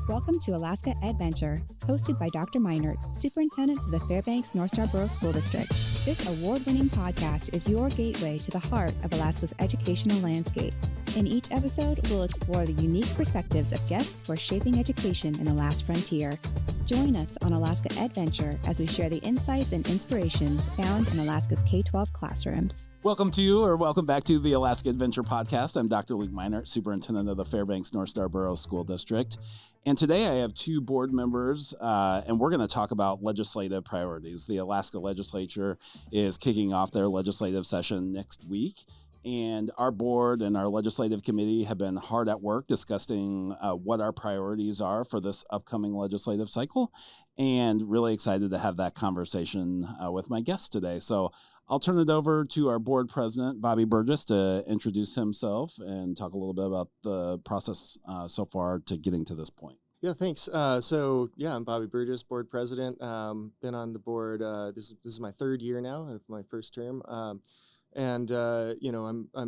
Welcome to Alaska EdVenture, hosted by Dr. Meinert, Superintendent of the Fairbanks North Star Borough School District. This award-winning podcast is your gateway to the heart of Alaska's educational landscape. In each episode, we'll explore the unique perspectives of guests who are shaping education in the last frontier. Join us on Alaska EdVenture as we share the insights and inspirations found in Alaska's K-12 classrooms. Welcome back to the Alaska EdVenture podcast. I'm Dr. Meinert, Superintendent of the Fairbanks North Star Borough School District. And today I have two board members, and we're going to talk about legislative priorities. The Alaska Legislature is kicking off their legislative session next week. And our board and our legislative committee have been hard at work discussing what our priorities are for this upcoming legislative cycle, and really excited to have that conversation with my guest today. So I'll turn it over to our board president, Bobby Burgess, to introduce himself and talk a little bit about the process so far to getting to this point. Yeah, thanks. I'm Bobby Burgess, board president. Been on the board. This is my third year now of my first term. I'm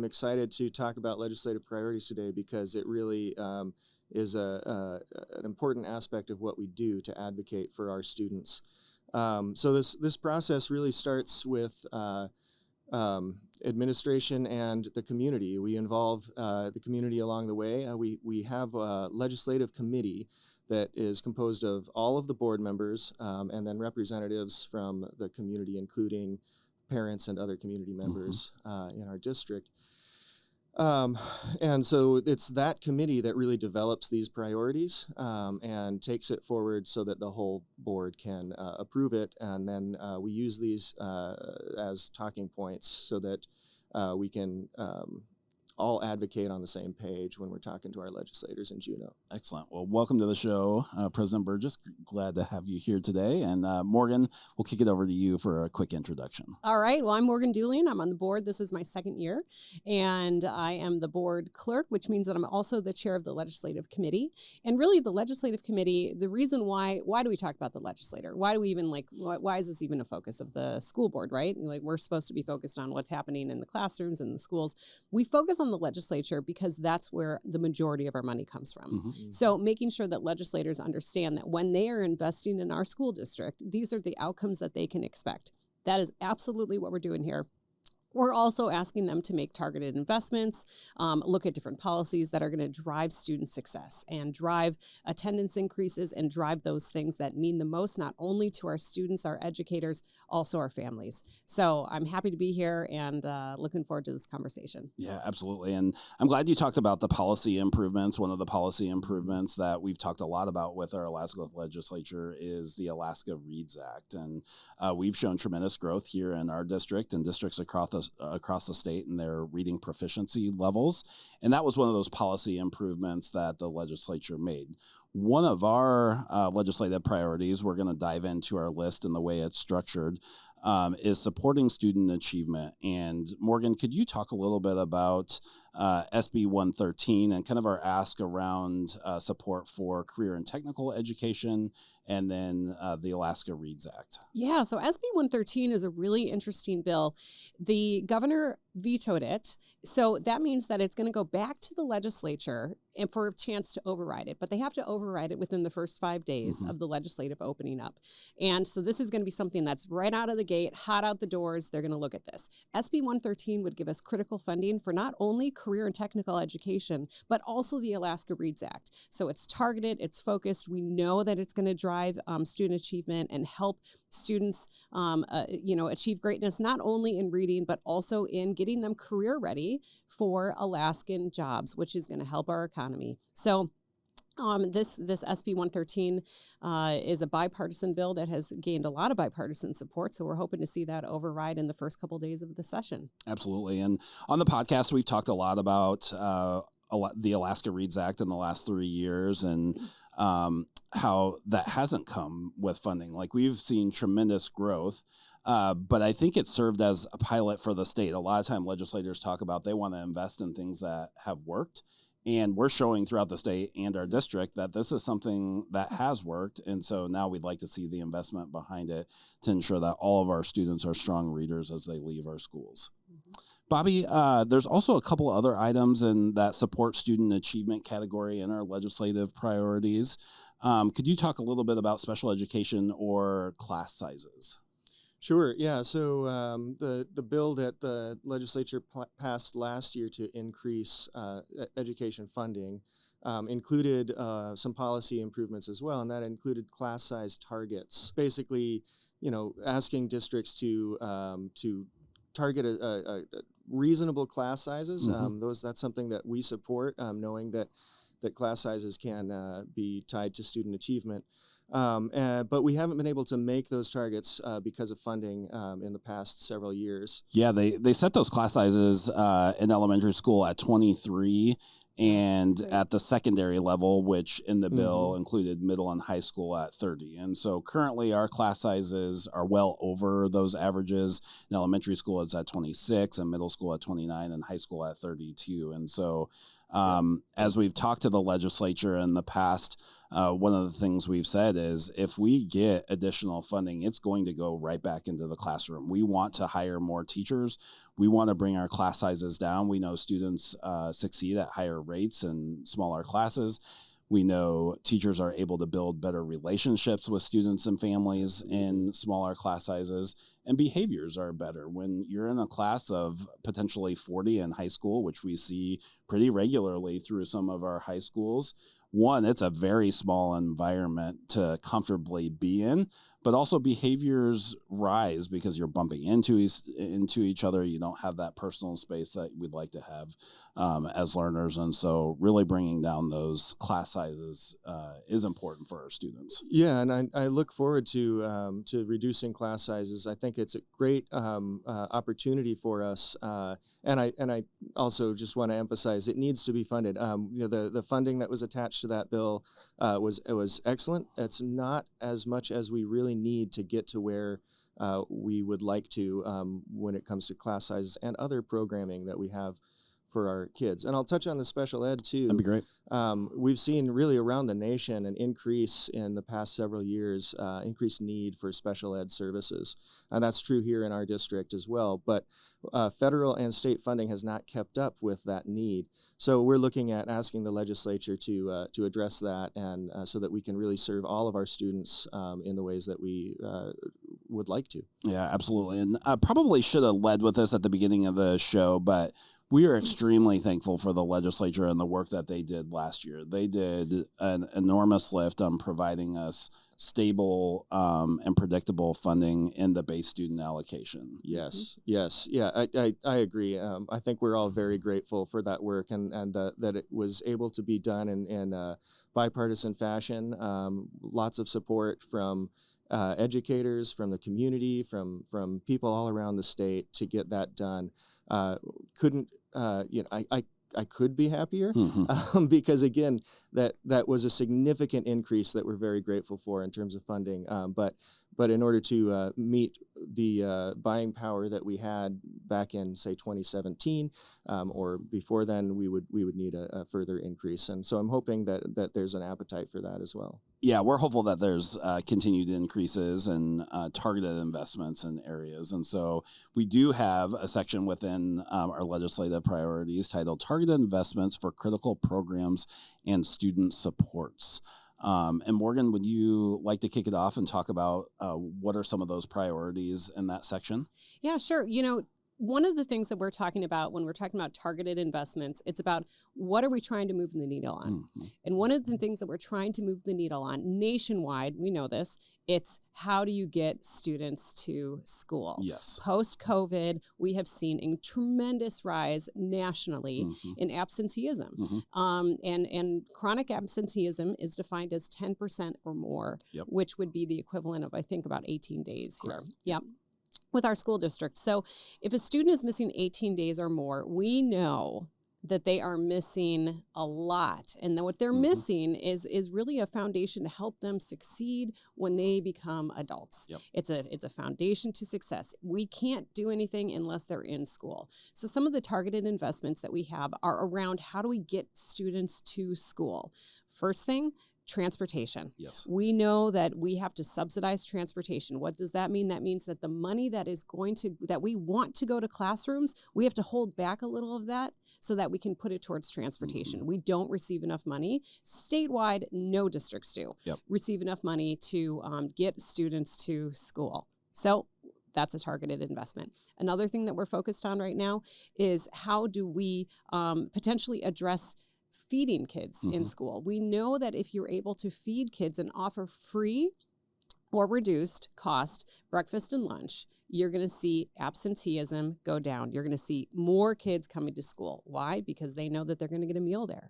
excited to talk about legislative priorities today because it really is an important aspect of what we do to advocate for our students. So this process really starts with administration and the community. We involve the community along the way. We have a legislative committee that is composed of all of the board members and then representatives from the community, including parents and other community members in our district. And so it's that committee that really develops these priorities and takes it forward so that the whole board can approve it. And then we use these as talking points so that we can all advocate on the same page when we're talking to our legislators in Juneau. Excellent. Well, welcome to the show, President Burgess. Glad to have you here today. And Morgan, we'll kick it over to you for a quick introduction. All right. Well, I'm Morgan Dulian. I'm on the board. This is my second year. And I am the board clerk, which means that I'm also the chair of the legislative committee. And really the legislative committee, the reason why do we talk about the legislator? Why do we even why is this even a focus of the school board, right? Like, we're supposed to be focused on what's happening in the classrooms and the schools. We focus on the legislature because that's where the majority of our money comes from. Mm-hmm. So making sure that legislators understand that when they are investing in our school district, these are the outcomes that they can expect. That is absolutely what we're doing here. We're also asking them to make targeted investments, look at different policies that are going to drive student success and drive attendance increases and drive those things that mean the most, not only to our students, our educators, also our families. So I'm happy to be here and looking forward to this conversation. Yeah, absolutely. And I'm glad you talked about the policy improvements. One of the policy improvements that we've talked a lot about with our Alaska legislature is the Alaska Reads Act. And we've shown tremendous growth here in our district and districts across the state in their reading proficiency levels. And that was one of those policy improvements that the legislature made. One of our legislative priorities, we're going to dive into our list and the way it's structured, is supporting student achievement. And Morgan, could you talk a little bit about SB 113 and kind of our ask around support for career and technical education, and then the Alaska Reads Act? Yeah, so SB 113 is a really interesting bill. The governor vetoed it. So that means that it's going to go back to the legislature and for a chance to override it. But they have to override it within the first 5 days of the legislative opening up. And so this is going to be something that's right out of the gate, hot out the doors. They're going to look at this. SB 113 would give us critical funding for not only career and technical education, but also the Alaska Reads Act. So it's targeted, it's focused. We know that it's going to drive student achievement and help students achieve greatness, not only in reading, but also in getting them career ready for Alaskan jobs, which is going to help our economy. So this SB 113 is a bipartisan bill that has gained a lot of bipartisan support. So we're hoping to see that override in the first couple days of the session. Absolutely. And on the podcast, we've talked a lot about the Alaska Reads Act in the last 3 years and how that hasn't come with funding. Like, we've seen tremendous growth, but I think it served as a pilot for the state. A lot of time legislators talk about they want to invest in things that have worked. And we're showing throughout the state and our district that this is something that has worked. And so now we'd like to see the investment behind it to ensure that all of our students are strong readers as they leave our schools. Bobby, there's also a couple other items in that support student achievement category in our legislative priorities. Could you talk a little bit about special education or class sizes? Sure. Yeah. So the bill that the legislature passed last year to increase education funding included some policy improvements as well, and that included class size targets. Basically, asking districts to target a reasonable class sizes. That's something that we support, knowing that class sizes can be tied to student achievement. But we haven't been able to make those targets because of funding in the past several years. Yeah, they set those class sizes in elementary school at 23 and at the secondary level, which in the bill included middle and high school at 30. And so currently our class sizes are well over those averages. In elementary school, it's at 26, and middle school at 29, and high school at 32. And so as we've talked to the legislature in the past, one of the things we've said is if we get additional funding, it's going to go right back into the classroom. We want to hire more teachers. We want to bring our class sizes down. We know students succeed at higher rates in smaller classes. We know teachers are able to build better relationships with students and families in smaller class sizes, and behaviors are better. When you're in a class of potentially 40 in high school, which we see pretty regularly through some of our high schools, one, it's a very small environment to comfortably be in, but also behaviors rise because you're bumping into each other. You don't have that personal space that we'd like to have as learners. And so really bringing down those class sizes is important for our students. Yeah, and I look forward to reducing class sizes. I think it's a great opportunity for us. And I also just want to emphasize it needs to be funded. The funding that was attached to that bill was excellent. It's not as much as we really need to get to where we would like to when it comes to class sizes and other programming that we have for our kids. And I'll touch on the special ed too. That'd be great. We've seen really around the nation an increase in the past several years, increased need for special ed services. And that's true here in our district as well. But federal and state funding has not kept up with that need. So we're looking at asking the legislature to address that, and so that we can really serve all of our students in the ways that we would like to. Yeah, absolutely. And I probably should have led with this at the beginning of the show, but we are extremely thankful for the legislature and the work that they did last year. They did an enormous lift on providing us stable and predictable funding in the base student allocation. Yes. Yeah, I agree. I think we're all very grateful for that work and that it was able to be done in a bipartisan fashion. Lots of support from educators, from the community, from people all around the state to get that done. I could be happier because again, that was a significant increase that we're very grateful for in terms of funding. But in order to meet the buying power that we had back in, say, 2017 or before then, we would need a further increase. And so I'm hoping that there's an appetite for that as well. Yeah, we're hopeful that there's continued increases and targeted investments in areas. And so we do have a section within our legislative priorities titled Targeted Investments for Critical Programs and Student Supports. And Morgan, would you like to kick it off and talk about what are some of those priorities in that section? Yeah, sure. One of the things that we're talking about when we're talking about targeted investments, it's about what are we trying to move the needle on? And one of the things that we're trying to move the needle on nationwide, we know this, it's how do you get students to school? Yes. Post-COVID, we have seen a tremendous rise nationally in absenteeism. And chronic absenteeism is defined as 10% or more, which would be the equivalent of, I think, about 18 days here. Correct. Yep. With our school district. So if a student is missing 18 days or more, we know that they are missing a lot. And then what they're missing is really a foundation to help them succeed when they become adults. It's a foundation to success. We can't do anything unless they're in school. So some of the targeted investments that we have are around how do we get students to school? First thing, Transportation. Yes. We know that we have to subsidize transportation. What does that mean? That means that the money that we want to go to classrooms, we have to hold back a little of that so that we can put it towards transportation. We don't receive enough money. Statewide, no districts do receive enough money to get students to school. So that's a targeted investment. Another thing that we're focused on right now is how do we potentially address feeding kids in school. We know that if you're able to feed kids and offer free or reduced cost breakfast and lunch, you're going to see absenteeism go down. You're going to see more kids coming to school. Why? Because they know that they're going to get a meal there.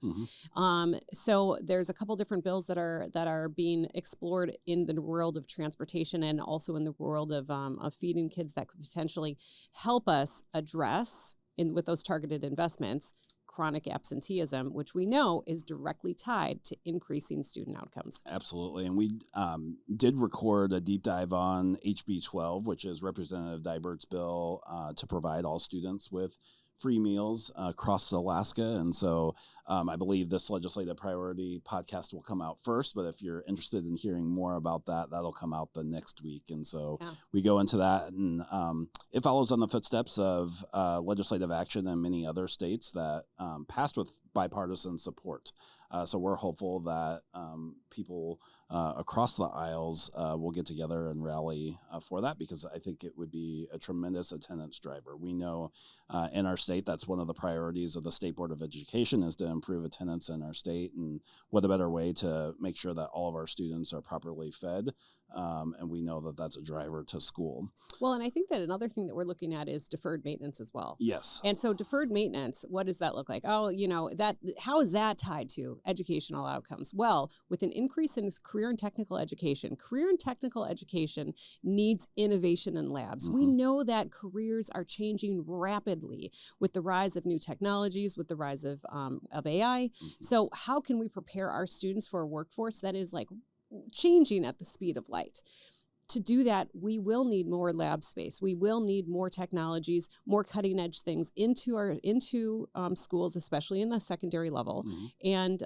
So there's a couple different bills that are being explored in the world of transportation and also in the world of feeding kids that could potentially help us address with those targeted investments chronic absenteeism, which we know is directly tied to increasing student outcomes. Absolutely. And we did record a deep dive on HB 12, which is Representative Dybert's bill to provide all students with free meals across Alaska. And so I believe this legislative priority podcast will come out first, but if you're interested in hearing more about that, that'll come out the next week. And so we go into that, and it follows on the footsteps of legislative action in many other states that passed with bipartisan support. So we're hopeful that people across the aisles will get together and rally for that, because I think it would be a tremendous attendance driver. We know in our state that's one of the priorities of the State Board of Education is to improve attendance in our state, and what a better way to make sure that all of our students are properly fed. And we know that that's a driver to school. Well, and I think that another thing that we're looking at is deferred maintenance as well. Yes. And so deferred maintenance, what does that look like? Oh, how is that tied to educational outcomes? Well, with an increase in career and technical education needs innovation in labs. We know that careers are changing rapidly with the rise of new technologies, with the rise of AI. So how can we prepare our students for a workforce that is like changing at the speed of light? To do that, we will need more lab space. We will need more technologies, more cutting edge things into schools, especially in the secondary level. And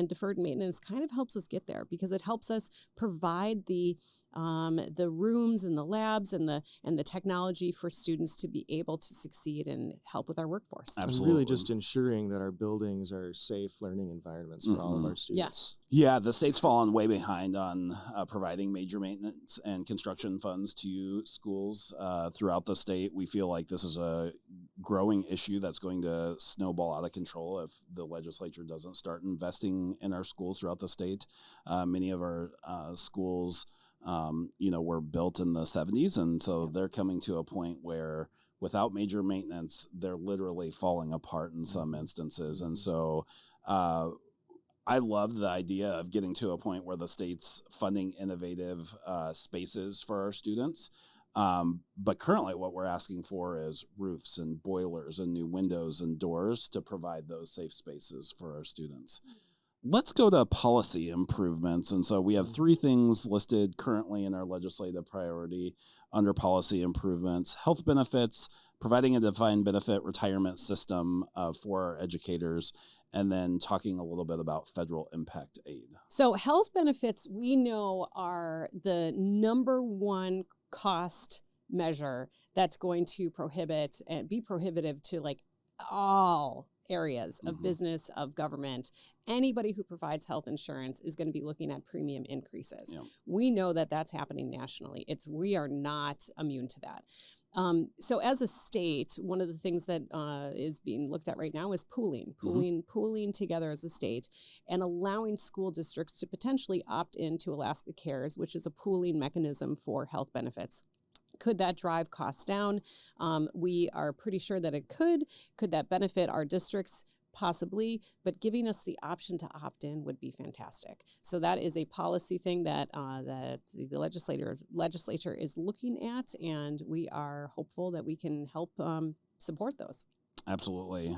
deferred maintenance kind of helps us get there, because it helps us provide the rooms and the labs and the technology for students to be able to succeed and help with our workforce. Absolutely. And really just ensuring that our buildings are safe learning environments for all of our students. Yes. Yeah, the state's fallen way behind on providing major maintenance and construction funds to schools throughout the state. We feel like this is a growing issue that's going to snowball out of control if the legislature doesn't start investing in our schools throughout the state. Many of our schools were built in the 70s, and so they're coming to a point where without major maintenance, they're literally falling apart in some instances. And so I love the idea of getting to a point where the state's funding innovative spaces for our students. But currently what we're asking for is roofs and boilers and new windows and doors to provide those safe spaces for our students. Let's go to policy improvements. And so we have three things listed currently in our legislative priority under policy improvements: health benefits, providing a defined benefit retirement system for our educators, and then talking a little bit about federal impact aid. So health benefits, we know, are the number one cost measure that's going to prohibit and be prohibitive to like all areas of business, of government. Anybody who provides health insurance is going to be looking at premium increases. Yeah. We know that that's happening nationally. We are not immune to that. So as a state, one of the things that is being looked at right now is pooling together as a state and allowing school districts to potentially opt into Alaska Cares, which is a pooling mechanism for health benefits. Could that drive costs down? We are pretty sure that it could. Could that benefit our districts? Possibly, but giving us the option to opt in would be fantastic. So that is a policy thing that the legislature is looking at, and we are hopeful that we can help support those. Absolutely.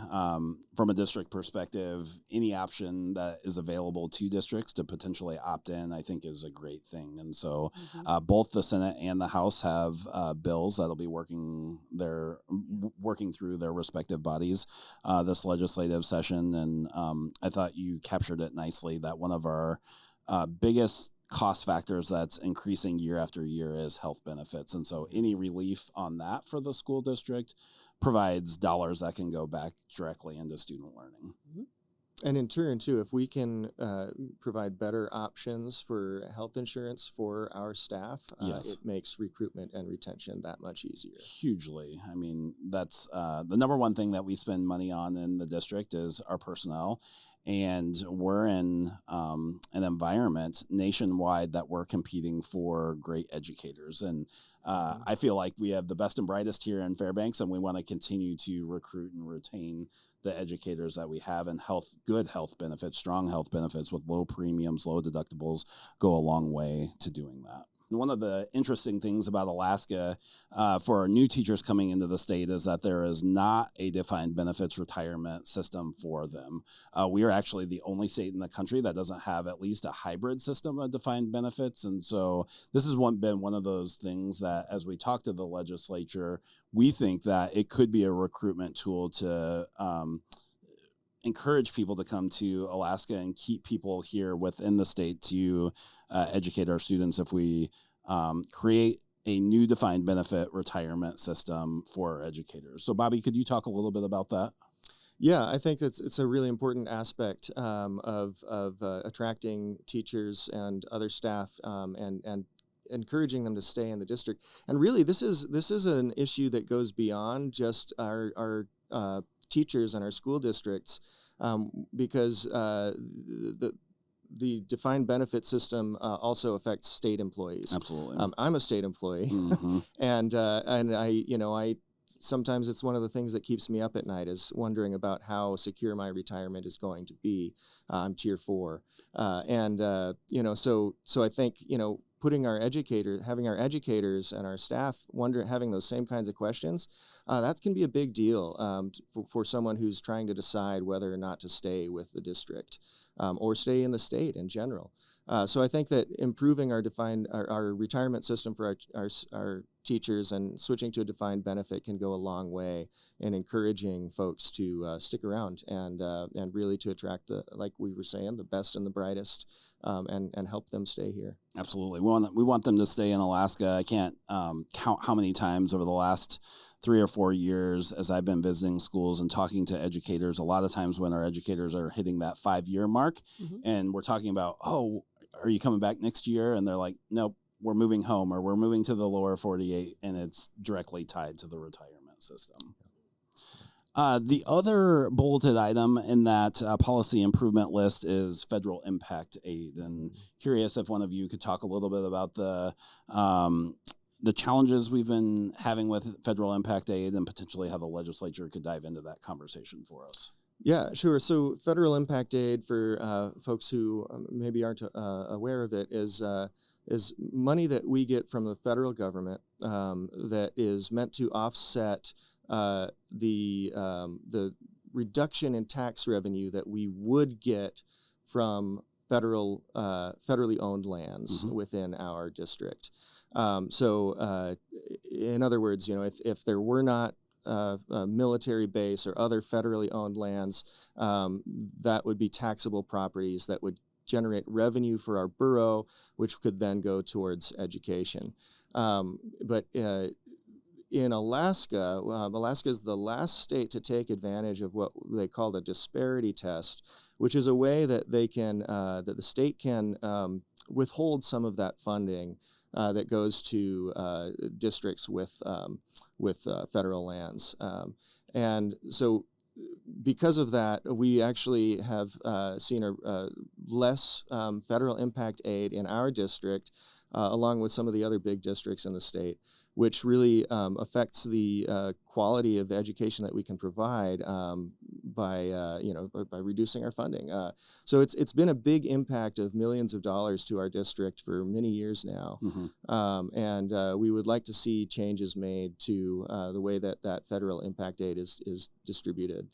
From a district perspective, any option that is available to districts to potentially opt in, I think, is a great thing. And so both the Senate and the House have bills that'll be working through their respective bodies this legislative session. And I thought you captured it nicely that one of our biggest cost factors that's increasing year after year is health benefits. And so any relief on that for the school district provides dollars that can go back directly into student learning. Mm-hmm. And in turn, too, if we can provide better options for health insurance for our staff, yes. it makes recruitment and retention that much easier. Hugely. I mean, that's the number one thing that we spend money on in the district is our personnel. And we're in an environment nationwide that we're competing for great educators. And I feel like we have the best and brightest here in Fairbanks, and we want to continue to recruit and retain the educators that we have, and good health benefits, strong health benefits with low premiums, low deductibles go a long way to doing that. And one of the interesting things about Alaska for our new teachers coming into the state is that there is not a defined benefits retirement system for them. We are actually the only state in the country that doesn't have at least a hybrid system of defined benefits. And so this has been one of those things that as we talk to the legislature, we think that it could be a recruitment tool to encourage people to come to Alaska and keep people here within the state to educate our students if we create a new defined benefit retirement system for our educators. So, Bobby, could you talk a little bit about that? Yeah, I think it's a really important aspect of attracting teachers and other staff and encouraging them to stay in the district. And really, this is an issue that goes beyond just our teachers and our school districts, because the defined benefit system also affects state employees. Absolutely. I'm a state employee, mm-hmm. and I sometimes it's one of the things that keeps me up at night is wondering about how secure my retirement is going to be. I'm tier 4, so I think having our educators and our staff having those same kinds of questions, that can be a big deal for someone who's trying to decide whether or not to stay with the district or stay in the state in general. So I think that improving our retirement system for our teachers and switching to a defined benefit can go a long way in encouraging folks to stick around and really to attract, like we were saying, the best and the brightest, and help them stay here. Absolutely. We want them to stay in Alaska. I can't count how many times over the last 3 or 4 years as I've been visiting schools and talking to educators, a lot of times when our educators are hitting that 5-year mark, mm-hmm. and we're talking about, oh, are you coming back next year? And they're like, nope, we're moving home, or we're moving to the lower 48, and it's directly tied to the retirement system. The other bulleted item in that policy improvement list is federal impact aid. And curious if one of you could talk a little bit about the challenges we've been having with federal impact aid and potentially how the legislature could dive into that conversation for us. Yeah, sure. So federal impact aid, for folks who maybe aren't aware of it, is money that we get from the federal government that is meant to offset the reduction in tax revenue that we would get from federally owned lands, mm-hmm. within our district. So in other words, if there were not a military base or other federally owned lands, that would be taxable properties that would generate revenue for our borough, which could then go towards education. But in Alaska, Alaska is the last state to take advantage of what they call the disparity test, which is a way that they can that the state can withhold some of that funding that goes to districts with federal lands, and so because of that, we actually have seen a less federal impact aid in our district, along with some of the other big districts in the state, which really affects the quality of education that we can provide by reducing our funding. So it's been a big impact of millions of dollars to our district for many years now, mm-hmm. And we would like to see changes made to the way that federal impact aid is distributed,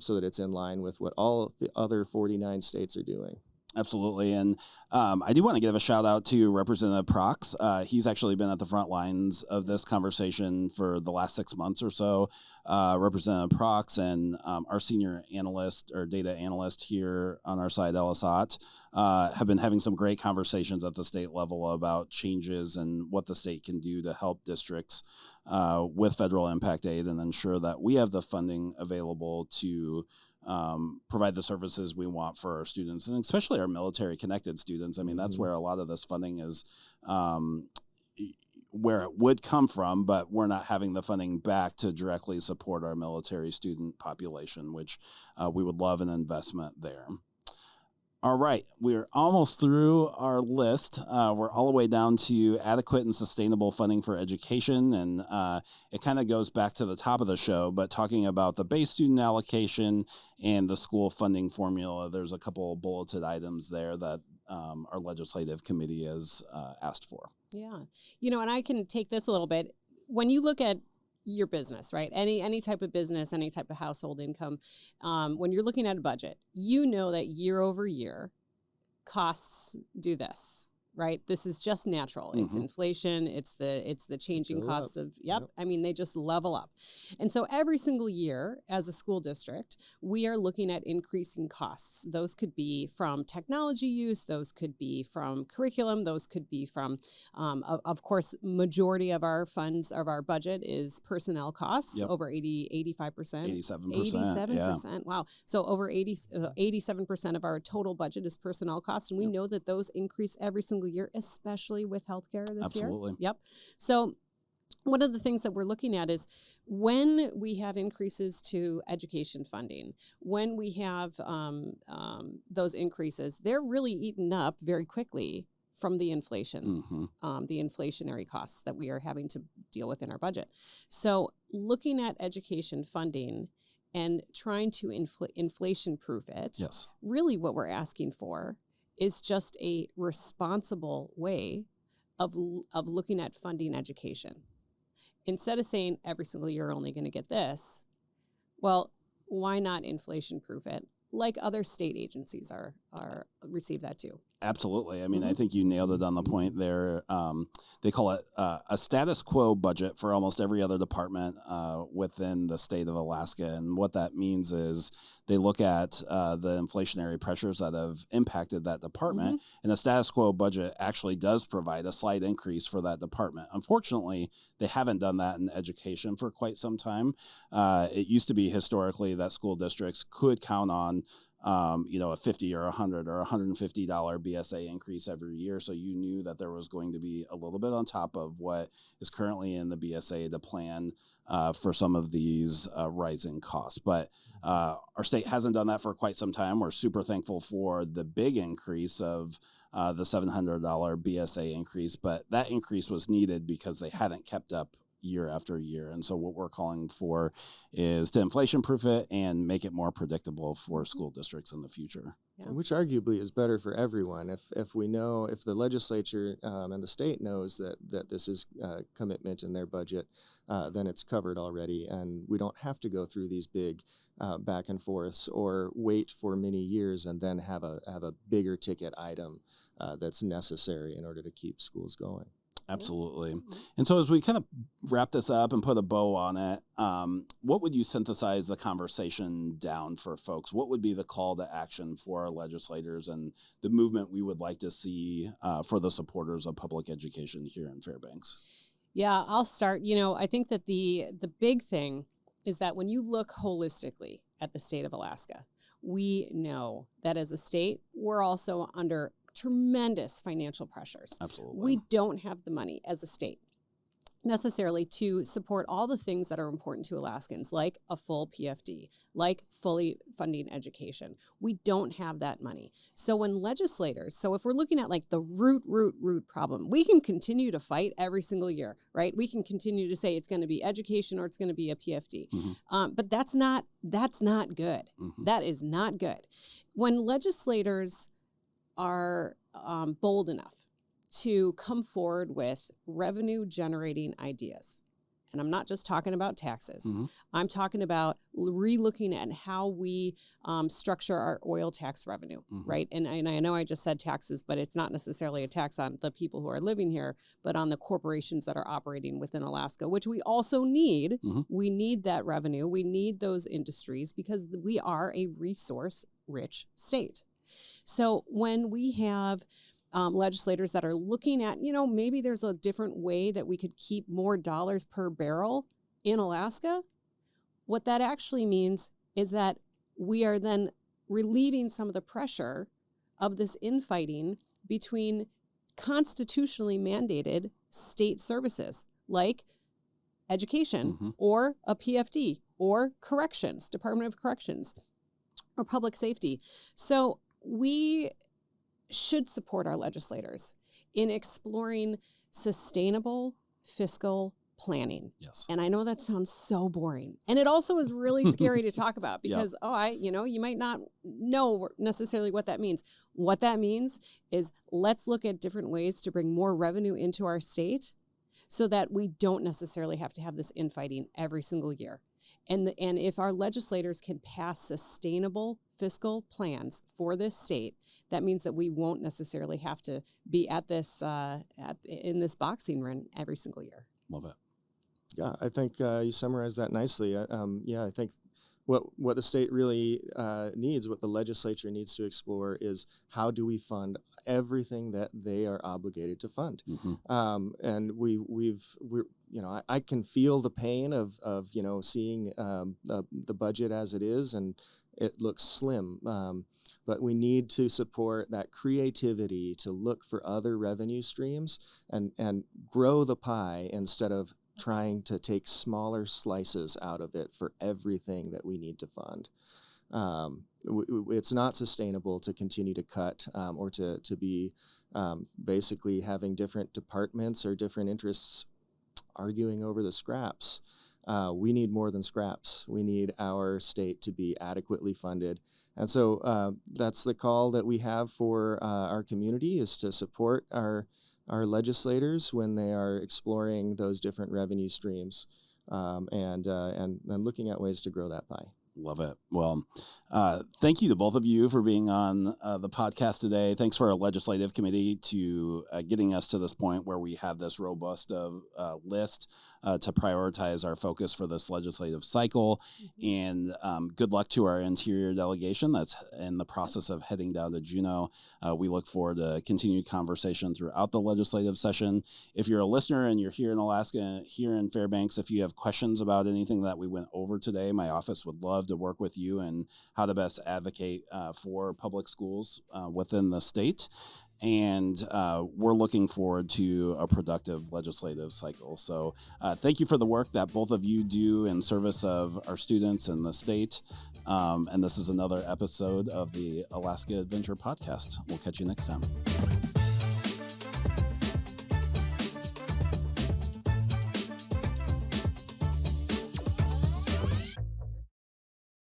so that it's in line with what all the other 49 states are doing. Absolutely. And I do want to give a shout out to Representative Prox. He's actually been at the front lines of this conversation for the last 6 months or so. Representative Prox and our senior analyst or data analyst here on our side, Ellis Ott, have been having some great conversations at the state level about changes and what the state can do to help districts with federal impact aid and ensure that we have the funding available to provide the services we want for our students, and especially our military connected students. I mean, that's where a lot of this funding is, where it would come from, but we're not having the funding back to directly support our military student population, which we would love an investment there. All right, we're almost through our list. We're all the way down to adequate and sustainable funding for education, and it kind of goes back to the top of the show, but talking about the base student allocation and the school funding formula, there's a couple bulleted items there that our legislative committee has asked for. Yeah, and I can take this a little bit. When you look at your business, right? Any type of business, any type of household income. When you're looking at a budget, you know that year over year costs do this, right? This is just natural. It's inflation. It's the changing costs of, I mean, they just level up. And so every single year as a school district, we are looking at increasing costs. Those could be from technology use. Those could be from curriculum. Those could be from, of course, majority of our funds of our budget is personnel costs, over 85%. 87%. 87%. Yeah. Wow. So over 87% of our total budget is personnel costs. And we know that those increase every single year, especially with healthcare this year. Absolutely. Yep. So one of the things that we're looking at is when we have increases to education funding, when we have those increases, they're really eaten up very quickly from the inflation, the inflationary costs that we are having to deal with in our budget. So looking at education funding and trying to inflation-proof it, really what we're asking for is just a responsible way of looking at funding education. Instead of saying every single year you're only going to get this, well, why not inflation-proof it like other state agencies are receive that too? Absolutely. I mean, I think you nailed it on the point there. They call it a status quo budget for almost every other department within the state of Alaska. And what that means is they look at the inflationary pressures that have impacted that department. And the status quo budget actually does provide a slight increase for that department. Unfortunately, they haven't done that in education for quite some time. It used to be historically that school districts could count on a $50 or $100 or $150 BSA increase every year. So you knew that there was going to be a little bit on top of what is currently in the BSA to plan for some of these rising costs. But our state hasn't done that for quite some time. We're super thankful for the big increase of the $700 BSA increase, but that increase was needed because they hadn't kept up year after year. And so what we're calling for is to inflation-proof it and make it more predictable for school districts in the future. Yeah. Which arguably is better for everyone. If we know, if the legislature and the state knows that this is a commitment in their budget, then it's covered already. And we don't have to go through these big back and forths or wait for many years and then have a bigger ticket item that's necessary in order to keep schools going. Absolutely. And so as we kind of wrap this up and put a bow on it, what would you synthesize the conversation down for folks? What would be the call to action for our legislators and the movement we would like to see for the supporters of public education here in Fairbanks? Yeah, I'll start. I think that the big thing is that when you look holistically at the state of Alaska, we know that as a state, we're also under tremendous financial pressures. Absolutely. We don't have the money as a state necessarily to support all the things that are important to Alaskans, like a full PFD, like fully funding education. We don't have that money. So when legislators, if we're looking at like the root problem, we can continue to fight every single year, right? We can continue to say it's going to be education or it's going to be a PFD. But that's not good. That is not good. When legislators are bold enough to come forward with revenue generating ideas and I'm not just talking about taxes. Mm-hmm. I'm talking about relooking at how we structure our oil tax revenue, right? And I know I just said taxes, but it's not necessarily a tax on the people who are living here, but on the corporations that are operating within Alaska, which we also need. We need that revenue. We need those industries because we are a resource-rich state. So when we have legislators that are looking at, maybe there's a different way that we could keep more dollars per barrel in Alaska, what that actually means is that we are then relieving some of the pressure of this infighting between constitutionally mandated state services like education or a PFD or corrections, Department of Corrections, or public safety. So we should support our legislators in exploring sustainable fiscal planning. Yes. And I know that sounds so boring. And it also is really scary to talk about because, you might not know necessarily what that means. What that means is let's look at different ways to bring more revenue into our state so that we don't necessarily have to have this infighting every single year. And if our legislators can pass sustainable fiscal plans for this state, that means that we won't necessarily have to be at this in this boxing ring every single year. Love it. Yeah, I think you summarized that nicely. I think what the state really needs, what the legislature needs to explore is how do we fund everything that they are obligated to fund. And I can feel the pain of seeing the budget as it is, and it looks slim. But we need to support that creativity to look for other revenue streams and grow the pie instead of trying to take smaller slices out of it for everything that we need to fund. It's not sustainable to continue to cut or to be basically having different departments or different interests arguing over the scraps. We need more than scraps. We need our state to be adequately funded. And so that's the call that we have for our community, is to support our legislators when they are exploring those different revenue streams and looking at ways to grow that pie. Love it. Well, thank you to both of you for being on the podcast today. Thanks for our legislative committee to getting us to this point where we have this robust list to prioritize our focus for this legislative cycle. And good luck to our interior delegation that's in the process of heading down to Juneau. We look forward to continued conversation throughout the legislative session. If you're a listener and you're here in Alaska, here in Fairbanks, if you have questions about anything that we went over today, my office would love to work with you and how to best advocate for public schools within the state. And we're looking forward to a productive legislative cycle. So thank you for the work that both of you do in service of our students and the state. And this is another episode of the Alaska EdVenture podcast. We'll catch you next time.